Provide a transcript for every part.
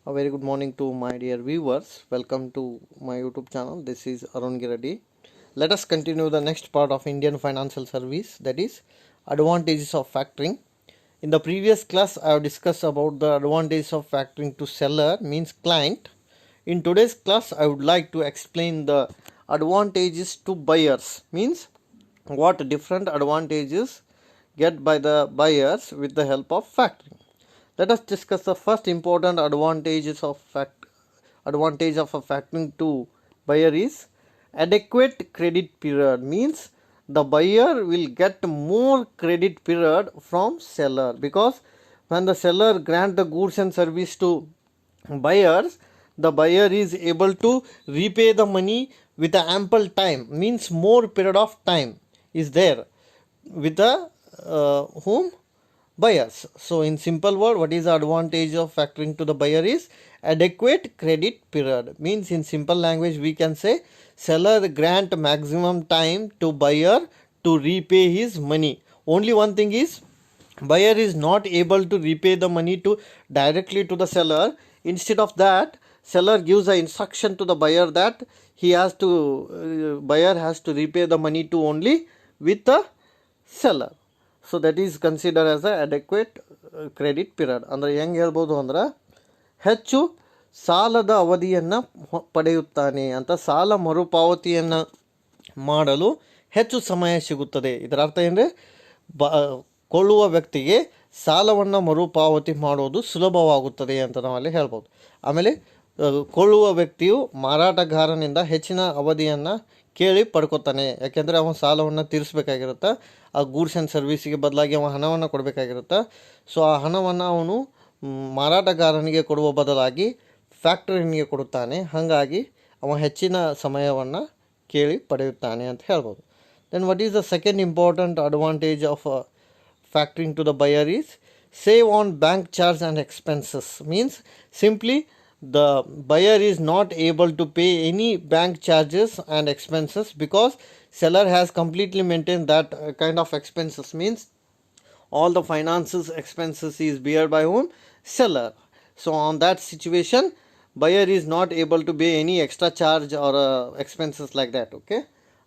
A very good morning to my dear viewers. Welcome to my YouTube channel. This is Arun Giradi. Let us continue the next part of Indian financial service, that is advantages of factoring. In the previous class, I have discussed about the advantages of factoring to seller, means client. In today's class, I would like to explain the advantages to buyers, means what different advantages get by the buyers with the help of factoring. Let us discuss the first important advantage of a factoring to buyer is adequate credit period, means the buyer will get more credit period from seller, because when the seller grant the goods and service to buyers, the buyer is able to repay the money with a ample time, means more period of time is there with the whom buyers. So in simple word, what is the advantage of factoring to the buyer is adequate credit period, means in simple language we can say seller grant maximum time to buyer to repay his money. Only one thing is, buyer is not able to repay the money to directly to the seller. Instead of that, seller gives an instruction to the buyer that buyer has to repay the money to only with the seller. So that is consider as a adequate credit period. ಅಂದರೆ ಹೆಂಗೆ ಹೇಳ್ಬೋದು ಅಂದ್ರೆ, ಹೆಚ್ಚು ಸಾಲದ ಅವಧಿಯನ್ನು ಪಡೆಯುತ್ತಾನೆ ಅಂತ, ಸಾಲ ಮರುಪಾವತಿಯನ್ನು ಮಾಡಲು ಹೆಚ್ಚು ಸಮಯ ಸಿಗುತ್ತದೆ. ಇದರ ಅರ್ಥ ಏನಂದರೆ, ಕೊಳ್ಳುವ ವ್ಯಕ್ತಿಗೆ ಸಾಲವನ್ನು ಮರುಪಾವತಿ ಮಾಡೋದು ಸುಲಭವಾಗುತ್ತದೆ ಅಂತ ನಾವಲ್ಲಿ ಹೇಳ್ಬೋದು. ಆಮೇಲೆ ಕೊಳ್ಳುವ ವ್ಯಕ್ತಿಯು ಮಾರಾಟಗಾರನಿಂದ ಹೆಚ್ಚಿನ ಅವಧಿಯನ್ನು ಕೇಳಿ ಪಡ್ಕೊತಾನೆ, ಯಾಕೆಂದರೆ ಅವನ ಸಾಲವನ್ನು ತೀರಿಸಬೇಕಾಗಿರುತ್ತೆ. ಆ ಗೂಡ್ಸ್ ಆ್ಯಂಡ್ ಸರ್ವಿಸಿಗೆ ಬದಲಾಗಿ ಅವನ ಹಣವನ್ನು ಕೊಡಬೇಕಾಗಿರುತ್ತೆ. ಸೊ ಆ ಹಣವನ್ನು ಅವನು ಮಾರಾಟಗಾರನಿಗೆ ಕೊಡುವ ಬದಲಾಗಿ ಫ್ಯಾಕ್ಟರಿನಿಗೆ ಕೊಡುತ್ತಾನೆ. ಹಾಗಾಗಿ ಅವ ಹೆಚ್ಚಿನ ಸಮಯವನ್ನು ಕೇಳಿ ಪಡೆಯುತ್ತಾನೆ ಅಂತ ಹೇಳ್ಬೋದು. Then what is the second important advantage of factoring to the buyer is save on bank charge and expenses, means simply the buyer is not able to pay any bank charges and expenses because seller has completely maintained that kind of expenses, means all the finances expenses is bear by whom? Seller. So on that situation, buyer is not able to pay any extra charge or expenses like that. Okay,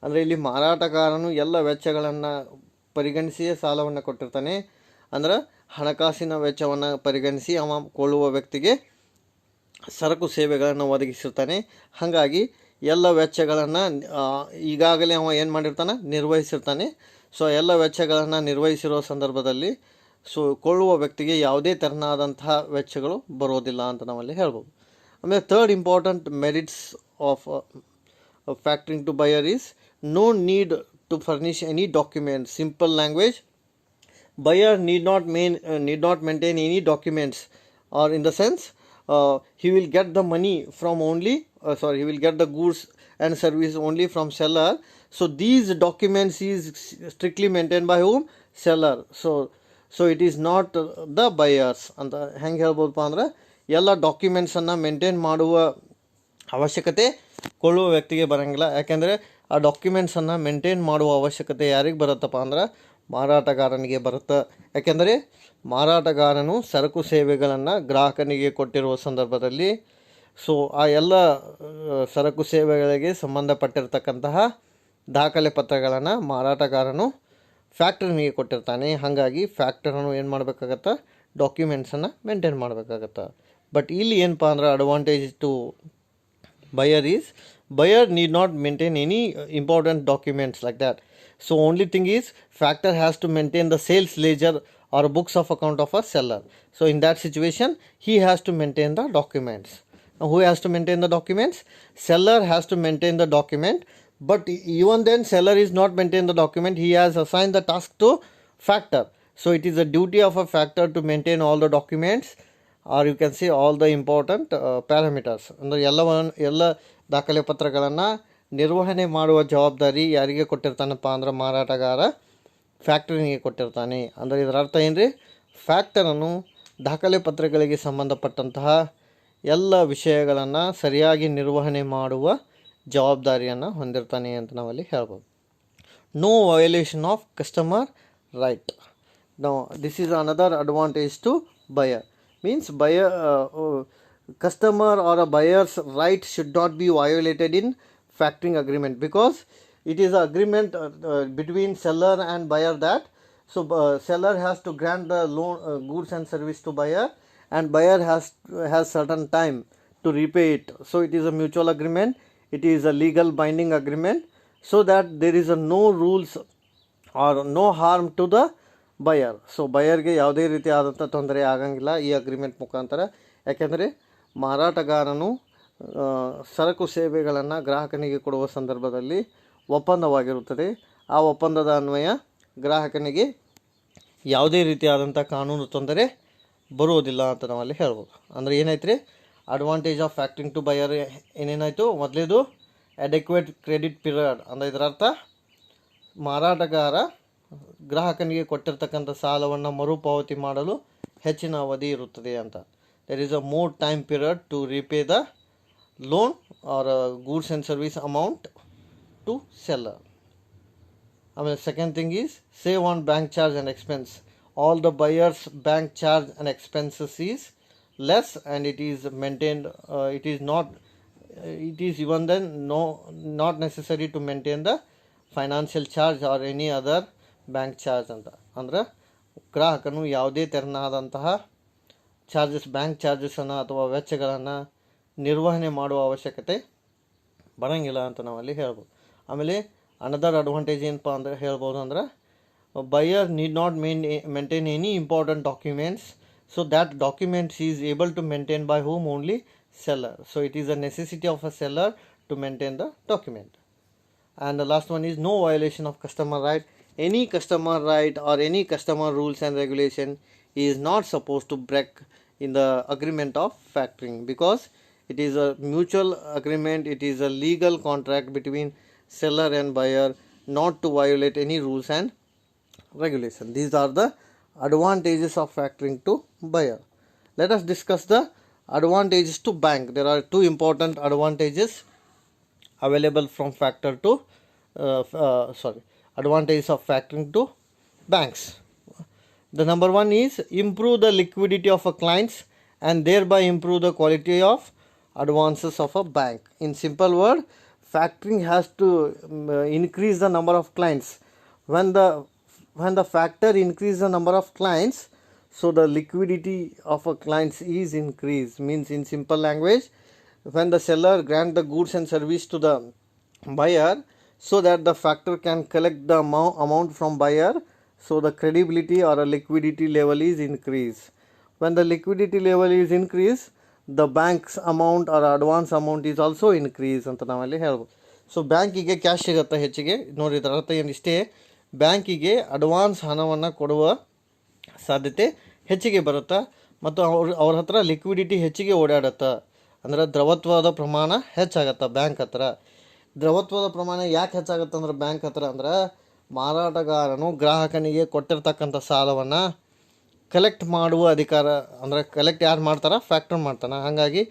ಅಂದರೆ ಇಲ್ಲಿ ಮಾರಾಟಗಾರನು ಎಲ್ಲ ವೆಚ್ಚಗಳನ್ನು ಪರಿಗಣಿಸಿಯೇ ಸಾಲವನ್ನು ಕೊಟ್ಟಿರ್ತಾನೆ. ಅಂದ್ರೆ ಹಣಕಾಸಿನ ವೆಚ್ಚವನ್ನು ಪರಿಗಣಿಸಿ ಅವ ಕೊಳ್ಳುವ ವ್ಯಕ್ತಿಗೆ ಸರಕು ಸೇವೆಗಳನ್ನು ಒದಗಿಸಿರ್ತಾನೆ. ಹಾಗಾಗಿ ಎಲ್ಲ ವೆಚ್ಚಗಳನ್ನು ಈಗಾಗಲೇ ಅವ ಏನು ಮಾಡಿರ್ತಾನೆ, ನಿರ್ವಹಿಸಿರ್ತಾನೆ. ಸೊ ಎಲ್ಲ ವೆಚ್ಚಗಳನ್ನು ನಿರ್ವಹಿಸಿರೋ ಸಂದರ್ಭದಲ್ಲಿ ಕೊಳ್ಳುವ ವ್ಯಕ್ತಿಗೆ ಯಾವುದೇ ತೆರನಾದಂತಹ ವೆಚ್ಚಗಳು ಬರೋದಿಲ್ಲ ಅಂತ ನಾವಲ್ಲಿ ಹೇಳ್ಬೋದು. ಆಮೇಲೆ third important merits of factoring to buyer is no need to furnish any documents. Simple language, buyer need not maintain any documents, or in the sense he will get the money from he will get the goods and service only from seller. So these documents is strictly maintained by whom? Seller. So it is not the buyers ಅಂತ ಹೆಂಗೆ ಹೇಳ್ಬೋದಪ್ಪ ಅಂದ್ರೆ, ಎಲ್ಲ ಡಾಕ್ಯುಮೆಂಟ್ಸನ್ನು maintain ಮಾಡುವ ಅವಶ್ಯಕತೆ ಕೊಳ್ಳುವ ವ್ಯಕ್ತಿಗೆ ಬರೋಂಗಿಲ್ಲ. ಯಾಕೆಂದರೆ ಆ ಡಾಕ್ಯುಮೆಂಟ್ಸನ್ನು ಮೇಂಟೈನ್ ಮಾಡುವ ಅವಶ್ಯಕತೆ ಯಾರಿಗೆ ಬರುತ್ತಪ್ಪ ಅಂದ್ರೆ, ಮಾರಾಟಗಾರನಿಗೆ ಬರುತ್ತೆ. ಯಾಕೆಂದರೆ ಮಾರಾಟಗಾರನು ಸರಕು ಸೇವೆಗಳನ್ನು ಗ್ರಾಹಕನಿಗೆ ಕೊಟ್ಟಿರುವ ಸಂದರ್ಭದಲ್ಲಿ ಆ ಎಲ್ಲ ಸರಕು ಸೇವೆಗಳಿಗೆ ಸಂಬಂಧಪಟ್ಟಿರ್ತಕ್ಕಂತಹ ದಾಖಲೆ ಪತ್ರಗಳನ್ನು ಮಾರಾಟಗಾರನು ಫ್ಯಾಕ್ಟರಿನಿಗೆ ಕೊಟ್ಟಿರ್ತಾನೆ. ಹಾಗಾಗಿ ಫ್ಯಾಕ್ಟರನು ಏನು ಮಾಡಬೇಕಾಗತ್ತೆ, ಡಾಕ್ಯುಮೆಂಟ್ಸನ್ನು ಮೇಂಟೈನ್ ಮಾಡಬೇಕಾಗತ್ತೆ. ಬಟ್ ಇಲ್ಲಿ ಏನಪ್ಪ ಅಂದ್ರೆ, advantage to buyer is buyer need not maintain any important documents like that. So only thing is, factor has to maintain the sales ledger or books of account of a seller. So in that situation, he has to maintain the documents. Now who has to maintain the documents? Seller has to maintain the document. But even then, seller is not maintaining the document. He has assigned the task to factor. So it is a duty of a factor to maintain all the documents, or you can say all the important parameters. ಅಂದರೆ ಎಲ್ಲ ದಾಖಲೆ ಪತ್ರಗಳನ್ನು ನಿರ್ವಹಣೆ ಮಾಡುವ ಜವಾಬ್ದಾರಿ ಯಾರಿಗೆ ಕೊಟ್ಟಿರ್ತಾನಪ್ಪ ಅಂದ್ರೆ, ಮಾರಾಟಗಾರ ಫ್ಯಾಕ್ಟರಿನಿಗೆ ಕೊಟ್ಟಿರ್ತಾನೆ. ಅಂದರೆ ಇದರ ಅರ್ಥ ಏನು ರೀ, ಫ್ಯಾಕ್ಟರನ್ನು ದಾಖಲೆ ಪತ್ರಗಳಿಗೆ ಸಂಬಂಧಪಟ್ಟಂತಹ ಎಲ್ಲ ವಿಷಯಗಳನ್ನು ಸರಿಯಾಗಿ ನಿರ್ವಹಣೆ ಮಾಡುವ ಜವಾಬ್ದಾರಿಯನ್ನು ಹೊಂದಿರ್ತಾನೆ ಅಂತ ನಾವಲ್ಲಿ ಹೇಳ್ಬೋದು. No violation of customer right. No, this is another advantage to buyer. Means customer or a buyer's right should not be violated in factoring agreement, because it is an agreement between seller and buyer that seller has to grant the loan goods and service to buyer, and buyer has certain time to repay it. So it is a mutual agreement, it is a legal binding agreement, so that there is no rules or no harm to the buyer. So ಬಯರ್ಗೆ ಯಾವುದೇ ರೀತಿಯಾದಂಥ ತೊಂದರೆ ಆಗಂಗಿಲ್ಲ ಈ agreement ಮುಖಾಂತರ. ಯಾಕೆಂದರೆ ಮಾರಾಟಗಾರನು ಸರಕು ಸೇವೆಗಳನ್ನು ಗ್ರಾಹಕನಿಗೆ ಕೊಡುವ ಸಂದರ್ಭದಲ್ಲಿ ಒಪ್ಪಂದವಾಗಿರುತ್ತದೆ. ಆ ಒಪ್ಪಂದದ ಅನ್ವಯ ಗ್ರಾಹಕನಿಗೆ ಯಾವುದೇ ರೀತಿಯಾದಂಥ ಕಾನೂನು ತೊಂದರೆ ಬರುವುದಿಲ್ಲ ಅಂತ ನಾವಲ್ಲಿ ಹೇಳ್ಬೋದು. ಅಂದರೆ ಏನಾಯ್ತು ರೀ, advantage of factoring to buyer ಏನೇನಾಯಿತು, ಮೊದಲೇದು ಅಡೆಕ್ವೇಟ್ ಕ್ರೆಡಿಟ್ ಪೀರಿಯಡ್. ಅಂದರೆ ಇದರ ಅರ್ಥ ಮಾರಾಟಗಾರ ಗ್ರಾಹಕನಿಗೆ ಕೊಟ್ಟಿರ್ತಕ್ಕಂಥ ಸಾಲವನ್ನು ಮರುಪಾವತಿ ಮಾಡಲು ಹೆಚ್ಚಿನ ಅವಧಿ ಇರುತ್ತದೆ ಅಂತ. There is a more time period to repay the loan or goods and service amount to seller. ಆಮೇಲೆ second thing is save on bank charge and expense. All the buyers bank charge and expenses is less and it is maintained, it is even then not necessary to maintain the financial charge or any other bank charge ಅಂತ. ಅಂದ್ರೆ ಗ್ರಾಹಕನು ಯಾವುದೇ ತೆರನಾದಂತಹ charges, bank ಚಾರ್ಜಸನ್ನು ಅಥವಾ ವೆಚ್ಚಗಳನ್ನು ನಿರ್ವಹಣೆ ಮಾಡುವ ಅವಶ್ಯಕತೆ ಬರೋಂಗಿಲ್ಲ ಅಂತ ನಾವಲ್ಲಿ ಹೇಳ್ಬೋದು. ಆಮೇಲೆ ಅನದರ್ ಅಡ್ವಾಂಟೇಜ್ ಏನಪ್ಪ ಅಂದರೆ ಹೇಳ್ಬೋದು ಅಂದ್ರೆ, buyer need not maintain any important documents, so that documents he is able to maintain by whom? Only seller. So it is a necessity of a seller to maintain the document. And the last one is no violation of customer right. Any customer right or any customer rules and regulation is not supposed to break in the agreement of factoring, because it is a mutual agreement, it is a legal contract between seller and buyer not to violate any rules and regulation. These are the advantages of factoring to buyer. Let us discuss the advantages to bank. There are two important advantages available from advantages of factoring to banks. The number one is improve the liquidity of a clients and thereby improve the quality of advances of a bank. In simple word, factoring has to increase the number of clients. When the factor increase the number of clients, so the liquidity of a clients is increased. Means in simple language, when the seller grant the goods and service to the buyer, so that the factor can collect the amount from buyer, so the credibility or a liquidity level is increased. When the liquidity level is increased, the bank's amount or advance amount is also increased ಅಂತ ನಾವಲ್ಲಿ ಹೇಳ್ಬೋದು. So ಬ್ಯಾಂಕಿಗೆ cash ಸಿಗುತ್ತೆ ಹೆಚ್ಚಿಗೆ. ನೋಡಿ ಇದರ ಅರ್ಥ ಏನಿಷ್ಟೇ, ಬ್ಯಾಂಕಿಗೆ ಅಡ್ವಾನ್ಸ್ ಹಣವನ್ನು ಕೊಡುವ ಸಾಧ್ಯತೆ ಹೆಚ್ಚಿಗೆ ಬರುತ್ತೆ ಮತ್ತು ಅವ್ರ ಹತ್ರ ಲಿಕ್ವಿಡಿಟಿ ಹೆಚ್ಚಿಗೆ ಓಡಾಡುತ್ತೆ. ಅಂದರೆ ದ್ರವತ್ವದ ಪ್ರಮಾಣ ಹೆಚ್ಚಾಗತ್ತೆ ಬ್ಯಾಂಕ್ ಹತ್ರ. ದ್ರವತ್ವದ ಪ್ರಮಾಣ ಯಾಕೆ ಹೆಚ್ಚಾಗುತ್ತೆ ಅಂದ್ರೆ ಬ್ಯಾಂಕ್ ಹತ್ರ ಅಂದ್ರೆ, ಮಾರಾಟಗಾರನು ಗ್ರಾಹಕನಿಗೆ ಕೊಟ್ಟಿರ್ತಕ್ಕಂಥ ಸಾಲವನ್ನು ಕಲೆಕ್ಟ್ ಮಾಡುವ ಅಧಿಕಾರ, ಅಂದರೆ ಕಲೆಕ್ಟ್ ಯಾರು ಮಾಡ್ತಾರೆ? ಫ್ಯಾಕ್ಟರ್ ಮಾಡ್ತಾನೆ. ಹಾಗಾಗಿ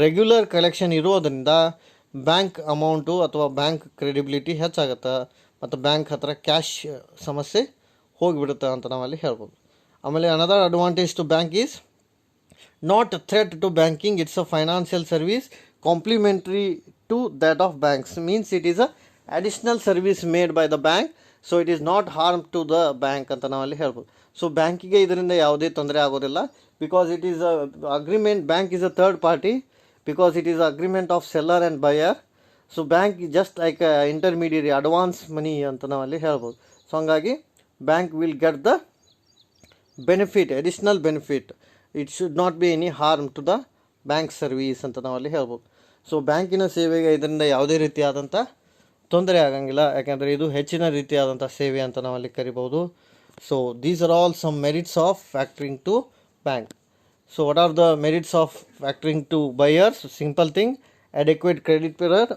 ರೆಗ್ಯುಲರ್ ಕಲೆಕ್ಷನ್ ಇರೋದರಿಂದ ಬ್ಯಾಂಕ್ ಅಮೌಂಟು ಅಥವಾ ಬ್ಯಾಂಕ್ ಕ್ರೆಡಿಬಿಲಿಟಿ ಹೆಚ್ಚಾಗುತ್ತೆ ಮತ್ತು ಬ್ಯಾಂಕ್ ಹತ್ರ ಕ್ಯಾಶ್ ಸಮಸ್ಯೆ ಹೋಗಿಬಿಡುತ್ತೆ ಅಂತ ನಾವಲ್ಲಿ ಹೇಳ್ಬೋದು. ಆಮೇಲೆ another advantage to bank is not threat to banking. It's a financial service complementary to that of banks. Means it is a additional service made by the bank, so it is not harm to the bank ಅಂತ ನಾವಲ್ಲಿ ಹೇಳ್ಬೋದು. So ಬ್ಯಾಂಕಿಗೆ ಇದರಿಂದ ಯಾವುದೇ ತೊಂದರೆ ಆಗೋದಿಲ್ಲ, because it is a agreement. Bank is a third party because it is a agreement of seller and buyer. So bank just like intermediary, advance money ಅಂತ ನಾವಲ್ಲಿ ಹೇಳ್ಬೋದು. ಸೊ ಹಂಗಾಗಿ bank will get the benefit, additional benefit. It should not be any harm to the bank service ಅಂತ ನಾವಲ್ಲಿ ಹೇಳ್ಬೋದು. So ಬ್ಯಾಂಕಿನ ಸೇವೆಗೆ ಇದರಿಂದ ಯಾವುದೇ ರೀತಿಯಾದಂಥ ತೊಂದರೆ ಆಗಂಗಿಲ್ಲ, ಯಾಕೆಂದರೆ ಇದು ಹೆಚ್ಚಿನ ರೀತಿಯಾದಂಥ ಸೇವೆ ಅಂತ ನಾವಲ್ಲಿ ಕರಿಬೋದು. So these are all some merits of factoring to bank. So what are the merits of factoring to buyers? Simple thing, adequate credit period.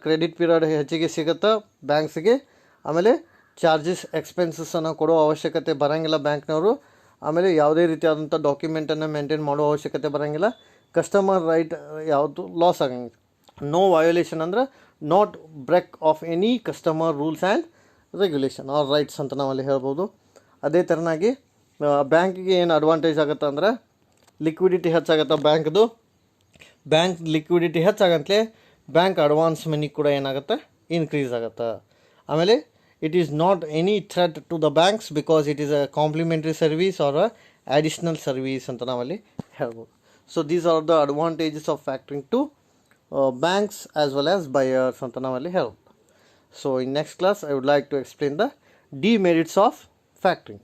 Credit period ಹೆಚ್ಚಿಗೆ ಸಿಗುತ್ತೆ ಬ್ಯಾಂಕ್ಸ್ಗೆ. ಆಮೇಲೆ ಚಾರ್ಜಸ್, ಎಕ್ಸ್ಪೆನ್ಸಸ್ಸನ್ನು ಕೊಡೋ ಅವಶ್ಯಕತೆ ಬರೋಂಗಿಲ್ಲ ಬ್ಯಾಂಕ್ನವರು. ಆಮೇಲೆ ಯಾವುದೇ ರೀತಿಯಾದಂಥ ಡಾಕ್ಯುಮೆಂಟನ್ನು ಮೇಂಟೈನ್ ಮಾಡೋ ಅವಶ್ಯಕತೆ ಬರೋಂಗಿಲ್ಲ. ಕಸ್ಟಮರ್ ರೈಟ್ ಯಾವುದು ಲಾಸ್ ಆಗಂಗಿಲ್ಲ. ನೋ ವಯೋಲೇಷನ್ ಅಂದರೆ not break of any customer rules and regulation or rights ಅಂತ ನಾವಲ್ಲಿ ಹೇಳ್ಬೋದು. ಅದೇ ಥರನಾಗಿ ಬ್ಯಾಂಕಿಗೆ ಏನು ಅಡ್ವಾಂಟೇಜ್ ಆಗುತ್ತೆ ಅಂದರೆ, ಲಿಕ್ವಿಡಿಟಿ ಹೆಚ್ಚಾಗತ್ತೆ ಬ್ಯಾಂಕ್ದು. ಬ್ಯಾಂಕ್ ಲಿಕ್ವಿಡಿಟಿ ಹೆಚ್ಚಾಗಂತಲೇ ಬ್ಯಾಂಕ್ ಅಡ್ವಾನ್ಸ್ ಮನಿ ಕೂಡ ಏನಾಗುತ್ತೆ, ಇನ್ಕ್ರೀಸ್ ಆಗುತ್ತೆ. ಆಮೇಲೆ it is not any threat to the banks because it is a complimentary service or additional service ಅಂತ ನಾವಲ್ಲಿ ಹೇಳ್ಬೋದು. So these are the advantages of factoring to banks as well as buyers ಅಂತ ನಾವಲ್ಲಿ ಹೇಳ್ಬೋದು. So in next class I would like to explain the demerits of ಫ್ಯಾಕ್ಟ್ರಿಂಗ್.